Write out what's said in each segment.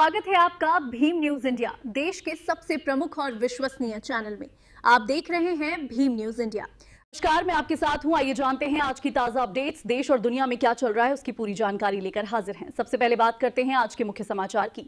स्वागत है आपका भीम न्यूज इंडिया, देश के सबसे प्रमुख और विश्वसनीय चैनल में। आप देख रहे हैं भीम न्यूज इंडिया। नमस्कार, मैं आपके साथ हूं। आइए जानते हैं आज की ताजा अपडेट्स। देश और दुनिया में क्या चल रहा है उसकी पूरी जानकारी लेकर हाजिर हैं। सबसे पहले बात करते हैं आज के मुख्य समाचार की।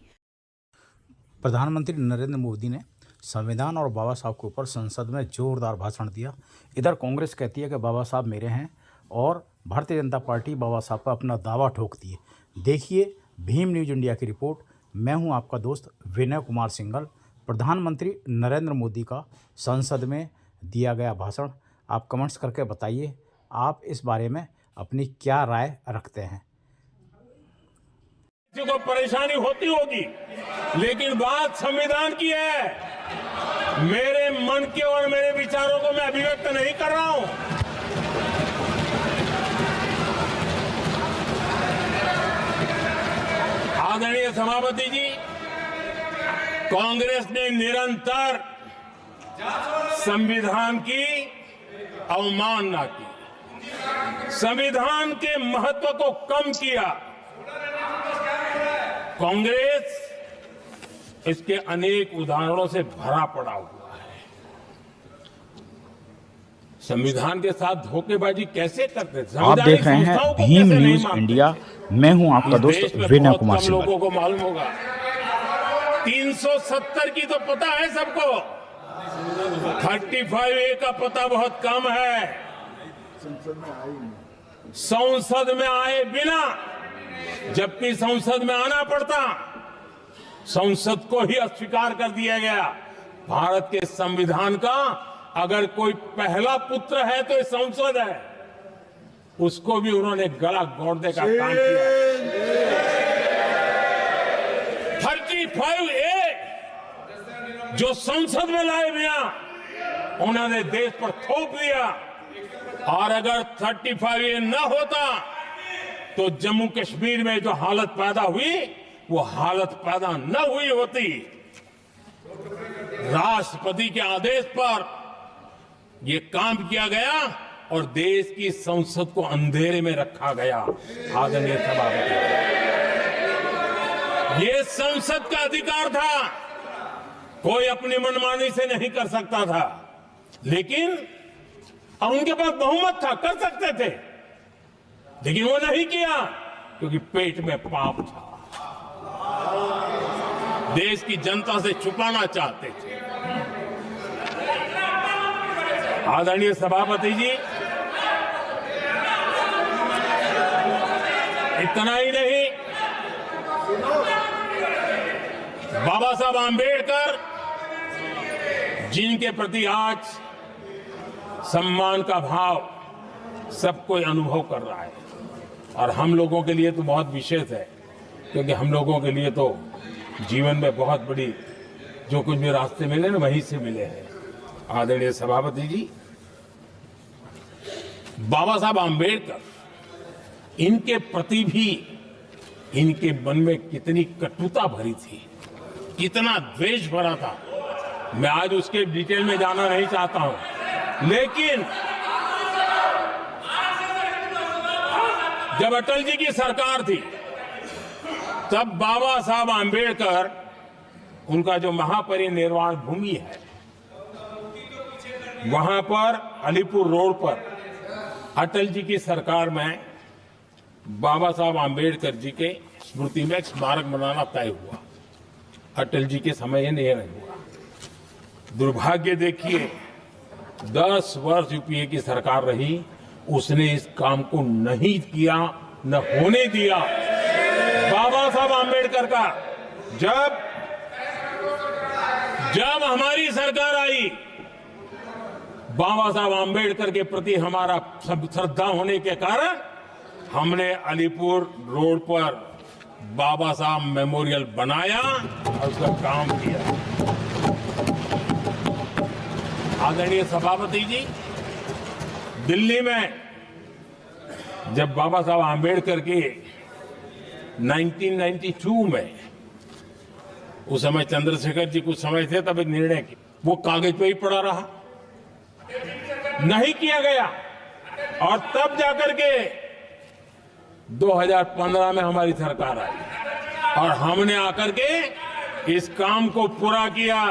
प्रधानमंत्री नरेंद्र मोदी ने संविधान और बाबा साहब के ऊपर संसद में जोरदार भाषण दिया। इधर कांग्रेस कहती है कि बाबा साहब मेरे हैं और भारतीय जनता पार्टी बाबा साहब पर अपना दावा ठोकती है। देखिए भीम न्यूज इंडिया की रिपोर्ट। मैं हूं आपका दोस्त विनय कुमार सिंघल। प्रधानमंत्री नरेंद्र मोदी का संसद में दिया गया भाषण। आप कमेंट्स करके बताइए आप इस बारे में अपनी क्या राय रखते हैं। किसी को परेशानी होती होगी, लेकिन बात संविधान की है। मेरे मन के और मेरे विचारों को मैं अभिव्यक्त नहीं कर रहा हूं। आदरणीय सभापति जी, कांग्रेस ने निरंतर संविधान की अवमानना की, संविधान के महत्व को कम किया। कांग्रेस इसके अनेक उदाहरणों से भरा पड़ा हुआ है। संविधान के साथ धोखेबाजी कैसे करते? आप देख रहे हैं भीम न्यूज इंडिया। मैं हूं आपका दोस्त विनय कुमार सिंह। लोगों को मालूम होगा 370 की तो पता है सबको, 35A का पता बहुत कम है। संसद में आए बिना, जबकि संसद में आना पड़ता, संसद को ही अस्वीकार कर दिया गया। भारत के संविधान का अगर कोई पहला पुत्र है तो ये संसद है, उसको भी उन्होंने गला घोटने का काम किया। 35A जो संसद में लाए बिना उन्होंने देश पर थोप दिया, और अगर 35A न होता तो जम्मू कश्मीर में जो हालत पैदा हुई वो हालत पैदा न हुई होती। राष्ट्रपति के आदेश पर ये काम किया गया और देश की संसद को अंधेरे में रखा गया। आदरणीय सभापति, ये संसद का अधिकार था, कोई अपनी मनमानी से नहीं कर सकता था, लेकिन उनके पास बहुमत था, कर सकते थे, लेकिन वो नहीं किया क्योंकि पेट में पाप था। देश की जनता से छुपाना चाहते थे। आदरणीय सभापति जी, इतना ही नहीं, बाबा साहब आंबेडकर जिनके प्रति आज सम्मान का भाव सब कोई अनुभव कर रहा है, और हम लोगों के लिए तो बहुत विशेष है, क्योंकि हम लोगों के लिए तो जीवन में बहुत बड़ी जो कुछ भी रास्ते मिले ना वहीं से मिले हैं। आदरणीय सभापति जी, बाबा साहब आंबेडकर, इनके प्रति भी इनके मन में कितनी कटुता भरी थी, कितना द्वेष भरा था, मैं आज उसके डिटेल में जाना नहीं चाहता हूं। लेकिन जब अटल जी की सरकार थी तब बाबा साहब आंबेडकर, उनका जो महापरिनिर्वाण भूमि है, वहां पर अलीपुर रोड पर अटल जी की सरकार में बाबा साहब आंबेडकर जी के स्मृति में एक स्मारक बनाना तय हुआ। अटल जी के समय ये नहीं हुआ। दुर्भाग्य देखिए, 10 वर्ष यूपीए की सरकार रही, उसने इस काम को नहीं किया, न होने दिया। बाबा साहब आंबेडकर का जब हमारी सरकार आई, बाबा साहब आंबेडकर के प्रति हमारा श्रद्धा होने के कारण हमने अलीपुर रोड पर बाबा साहब मेमोरियल बनाया और उसका काम किया। आदरणीय सभापति जी, दिल्ली में जब बाबा साहब आंबेडकर के 1992 में, उस समय चंद्रशेखर जी कुछ समय थे, तब एक निर्णय किया, वो कागज पे ही पड़ा रहा, नहीं किया गया, और तब जाकर के 2015 में हमारी सरकार आई और हमने आकर के इस काम को पूरा किया।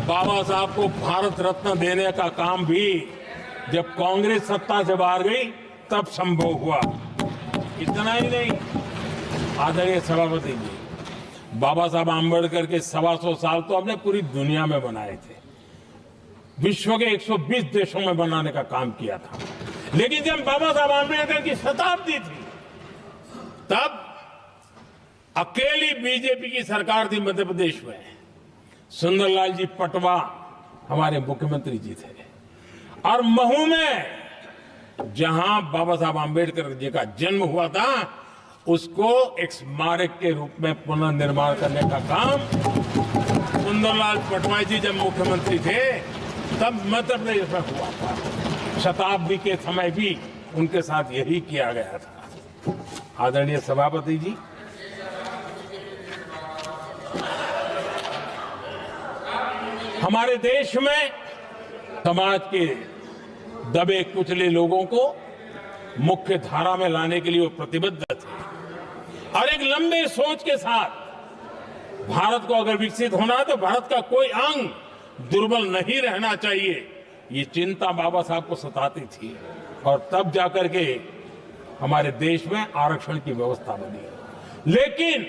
बाबा साहब को भारत रत्न देने का काम भी जब कांग्रेस सत्ता से बाहर गई तब संभव हुआ। इतना ही नहीं, आदरणीय सभापति जी, बाबा साहब आंबेडकर के 125 साल तो हमने पूरी दुनिया में बनाए थे, विश्व के 120 देशों में बनाने का काम किया था। लेकिन जब बाबा साहब आंबेडकर की शताब्दी थी तब अकेली बीजेपी की सरकार थी मध्य प्रदेश में। सुंदरलाल जी पटवा हमारे मुख्यमंत्री जी थे और महू में जहां बाबा साहब आंबेडकर जी का जन्म हुआ था उसको एक स्मारक के रूप में पुनर्निर्माण करने का काम सुंदरलाल पटवा जी जब मुख्यमंत्री थे तब मध्य प्रदेश में हुआ था। शताब्दी के समय भी उनके साथ यही किया गया था। आदरणीय सभापति जी, हमारे देश में समाज के दबे कुचले लोगों को मुख्य धारा में लाने के लिए वो प्रतिबद्ध थे और एक लंबे सोच के साथ भारत को अगर विकसित होना है तो भारत का कोई अंग दुर्बल नहीं रहना चाहिए, ये चिंता बाबा साहब को सताती थी। और तब जाकर के हमारे देश में आरक्षण की व्यवस्था बनी। लेकिन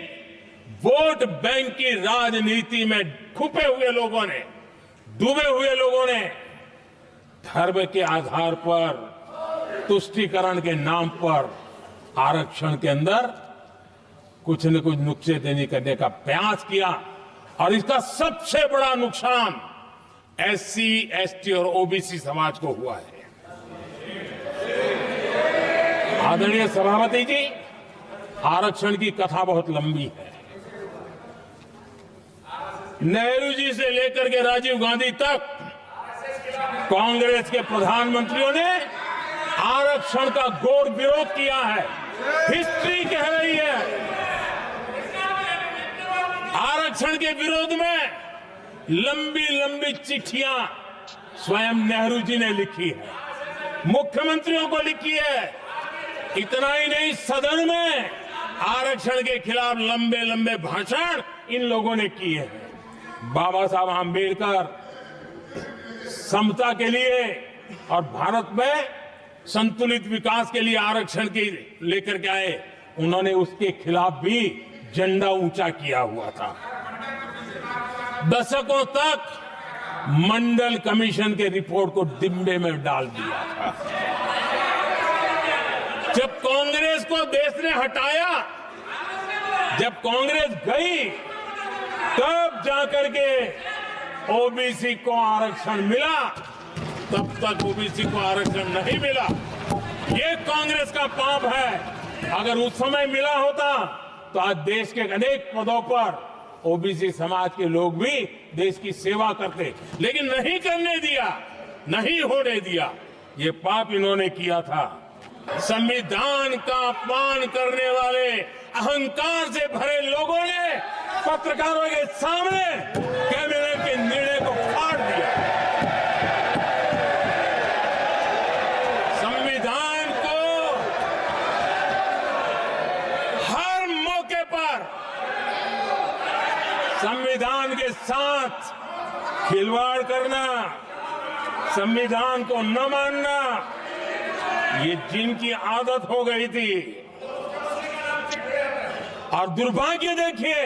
वोट बैंक की राजनीति में छुपे हुए लोगों ने, डूबे हुए लोगों ने धर्म के आधार पर तुष्टीकरण के नाम पर आरक्षण के अंदर कुछ न कुछ नुक्सेदेनी करने का प्रयास किया और इसका सबसे बड़ा नुकसान एससी, एसटी और ओबीसी समाज को हुआ है। आदरणीय सभापति जी, आरक्षण की कथा बहुत लंबी है। नेहरू जी से लेकर के राजीव गांधी तक कांग्रेस के प्रधानमंत्रियों ने आरक्षण का घोर विरोध किया है। हिस्ट्री कह रही है आरक्षण के विरोध में लंबी लंबी चिट्ठियां स्वयं नेहरू जी ने लिखी है, मुख्यमंत्रियों को लिखी है। इतना ही नहीं, सदन में आरक्षण के खिलाफ लंबे लंबे भाषण इन लोगों ने किए हैं। बाबा साहब आंबेडकर समता के लिए और भारत में संतुलित विकास के लिए आरक्षण की लेकर के आए। उन्होंने उसके खिलाफ भी झंडा ऊंचा किया हुआ था। दशकों तक मंडल कमीशन के रिपोर्ट को डिब्बे में डाल दिया था। जब कांग्रेस को देश ने हटाया, जब कांग्रेस गई, तब जाकर के ओबीसी को आरक्षण मिला, तब तक ओबीसी को आरक्षण नहीं मिला। ये कांग्रेस का पाप है। अगर उस समय मिला होता तो आज देश के अनेक पदों पर ओबीसी समाज के लोग भी देश की सेवा करते, लेकिन नहीं करने दिया, नहीं होने दिया। ये पाप इन्होंने किया था। संविधान का अपमान करने वाले अहंकार से भरे लोगों ने पत्रकारों के सामने कैबिनेट के निर्णय को फाड़ दिया। संविधान को हर मौके पर संविधान के साथ खिलवाड़ करना, संविधान को न मानना, ये जिनकी आदत हो गई थी। और दुर्भाग्य देखिए,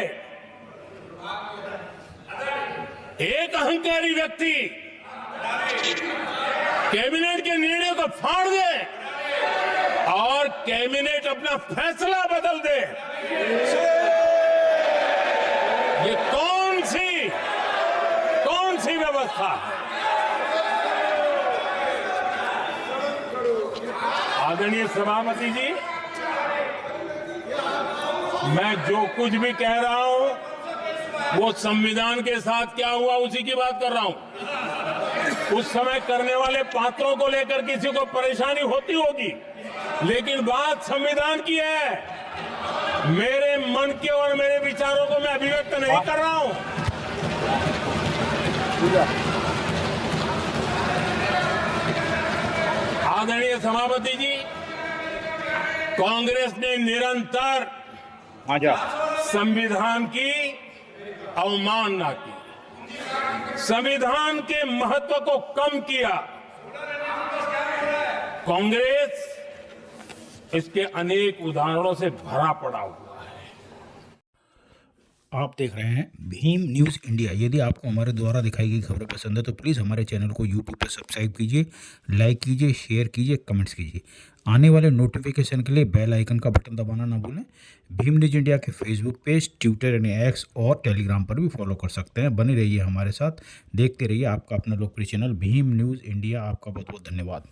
एक अहंकारी व्यक्ति कैबिनेट के निर्णय को फाड़ दे और कैबिनेट अपना फैसला बदल दे। ये कौन सी व्यवस्था है? आदरणीय सभापति जी, मैं जो कुछ भी कह रहा हूं वो संविधान के साथ क्या हुआ उसी की बात कर रहा हूं। उस समय करने वाले पात्रों को लेकर किसी को परेशानी होती होगी, लेकिन बात संविधान की है। मेरे मन के और मेरे विचारों को मैं अभिव्यक्त नहीं कर रहा हूं। आदरणीय सभापति जी, कांग्रेस ने निरंतर संविधान की अवमानना की, संविधान के महत्व को कम किया। कांग्रेस इसके अनेक उदाहरणों से भरा पड़ा हुआ है। आप देख रहे हैं भीम न्यूज़ इंडिया। यदि आपको हमारे द्वारा दिखाई गई खबरें पसंद है तो प्लीज़ हमारे चैनल को यूट्यूब पर सब्सक्राइब कीजिए, लाइक कीजिए, शेयर कीजिए, कमेंट्स कीजिए। आने वाले नोटिफिकेशन के लिए बेल आइकन का बटन दबाना ना भूलें। भीम न्यूज़ इंडिया के फेसबुक पेज, ट्विटर यानी एक्स और टेलीग्राम पर भी फॉलो कर सकते हैं। बने रहिए हमारे साथ, देखते रहिए आपका अपना लोकप्रिय चैनल भीम न्यूज़ इंडिया। आपका बहुत बहुत धन्यवाद।